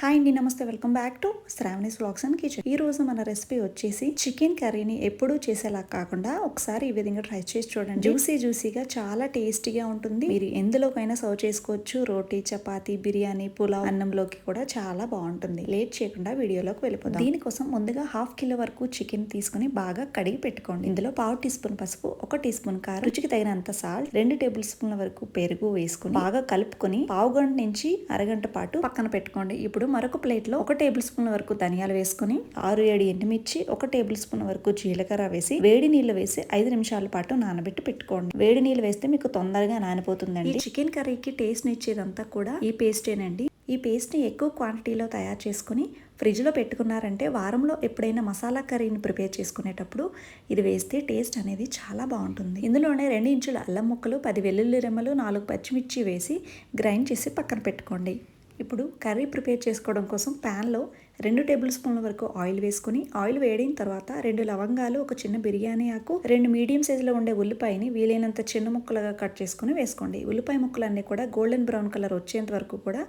Hi అండి, నమస్తే. Welcome back to Sravani's vlogs and kitchen. ఈ రోజు మన రెసిపీ వచ్చేసి చికెన్ కర్రీని ఎప్పుడూ చేసేలా కాకుండా ఒకసారి ఈ విధంగా ట్రై చేసి చూడండి. జ్యూసీగా చాలా టేస్టీగా ఉంటుంది. మీరు ఎందులోకైనా సర్వ్ చేసుకోవచ్చు. రోటీ, చపాతీ, బిర్యానీ, పులావ్, అన్నంలోకి కూడా చాలా బాగుంటుంది. లేట్ చేయకుండా వీడియోలోకి వెళ్ళిపోదాం. దీనికోసం ముందుగా 1/2 కిలో వరకు చికెన్ తీసుకుని బాగా కడిగి పెట్టుకోండి. ఇందులో 1/2 టీ స్పూన్ పసుపు, 1 టీ స్పూన్ కారం, రుచికి తగినంత సాల్ట్, 2 టేబుల్ స్పూన్ల వరకు పెరుగు వేసుకుని బాగా కలుపుకొని పావు గంట నుంచి అరగంట పాటు పక్కన పెట్టుకోండి. ఇప్పుడు మరొక ప్లేట్లో 1 టేబుల్ స్పూన్ వరకు ధనియాలు వేసుకుని 6-7 ఎండుమిర్చి, 1 టేబుల్ స్పూన్ వరకు జీలకర్ర వేసి వేడి నీళ్లు వేసి 5 నిమిషాల పాటు నానబెట్టి పెట్టుకోండి. వేడి నీళ్ళు వేస్తే మీకు తొందరగా నానిపోతుందండి. చికెన్ కర్రీకి టేస్ట్ ఇచ్చేదంతా కూడా ఈ పేస్టేనండి. ఈ పేస్ట్ని ఎక్కువ క్వాంటిటీలో తయారు చేసుకుని ఫ్రిడ్జ్లో పెట్టుకున్నారంటే వారంలో ఎప్పుడైనా మసాలా కర్రీని ప్రిపేర్ చేసుకునేటప్పుడు ఇది వేస్తే టేస్ట్ అనేది చాలా బాగుంటుంది. ఇందులోనే 2 ఇంచుల అల్లం ముక్కలు, 10 వెల్లుల్లి రెమ్మలు, 4 పచ్చిమిర్చి వేసి గ్రైండ్ చేసి పక్కన పెట్టుకోండి. ఇప్పుడు కర్రీ ప్రిపేర్ చేసుకోవడం కోసం ప్యాన్లో 2 టేబుల్ స్పూన్ల వరకు ఆయిల్ వేసుకుని ఆయిల్ వేడిన తర్వాత 2 లవంగాలు, ఒక చిన్న బిర్యానీ ఆకు, 2 మీడియం సైజులో ఉండే ఉల్లిపాయని వీలైనంత చిన్న ముక్కలుగా కట్ చేసుకుని వేసుకోండి. ఉల్లిపాయ ముక్కలన్నీ కూడా గోల్డెన్ బ్రౌన్ కలర్ వచ్చేంత వరకు కూడా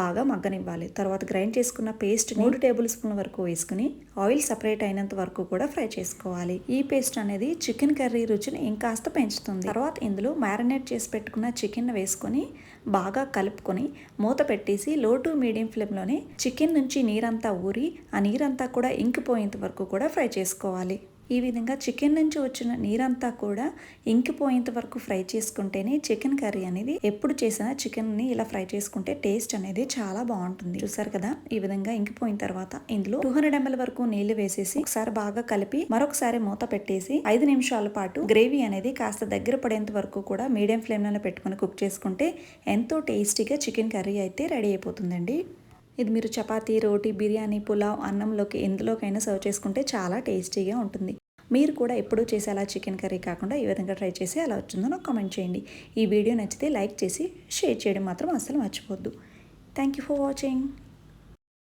బాగా మగ్గనివ్వాలి. తర్వాత గ్రైండ్ చేసుకున్న పేస్ట్ 3 టేబుల్ స్పూన్ల వరకు వేసుకుని ఆయిల్ సపరేట్ అయినంత వరకు కూడా ఫ్రై చేసుకోవాలి. ఈ పేస్ట్ అనేది చికెన్ కర్రీ రుచిని ఇంకాస్త పెంచుతుంది. తర్వాత ఇందులో మ్యారినేట్ చేసి పెట్టుకున్న చికెన్ వేసుకొని బాగా కలుపుకొని మూత పెట్టేసి లో టు మీడియం ఫ్లేమ్లోనే చికెన్ నుంచి నీరంతా ఊరి ఆ నీరంతా కూడా ఇంకిపోయేంత వరకు కూడా ఫ్రై చేసుకోవాలి. ఈ విధంగా చికెన్ నుంచి వచ్చిన నీరంతా కూడా ఇంకిపోయేంత వరకు ఫ్రై చేసుకుంటేనే చికెన్ కర్రీ అనేది ఎప్పుడు చేసినా చికెన్ని ఇలా ఫ్రై చేసుకుంటే టేస్ట్ అనేది చాలా బాగుంటుంది. చూసారు కదా, ఈ విధంగా ఇంకిపోయిన తర్వాత ఇందులో 200 ml వరకు నీళ్లు వేసేసి ఒకసారి బాగా కలిపి మరొకసారి మూత పెట్టేసి 5 నిమిషాల పాటు గ్రేవీ అనేది కాస్త దగ్గర పడేంత వరకు కూడా మీడియం ఫ్లేమ్లోనే పెట్టుకుని కుక్ చేసుకుంటే ఎంతో టేస్టీగా చికెన్ కర్రీ అయితే రెడీ అయిపోతుందండి. ఇది మీరు చపాతీ, రోటీ, బిర్యానీ, పులావ్, అన్నంలోకి ఎందులోకైనా సర్వ్ చేసుకుంటే చాలా టేస్టీగా ఉంటుంది. మీరు కూడా ఎప్పుడూ చేసి అలా చికెన్ కర్రీ కాకుండా ఈ విధంగా ట్రై చేసి ఎలా వచ్చిందో నాకు కామెంట్ చేయండి. ఈ వీడియో నచ్చితే లైక్ చేసి షేర్ చేయడం మాత్రం అస్సలు మర్చిపోద్దు. Thank you for watching.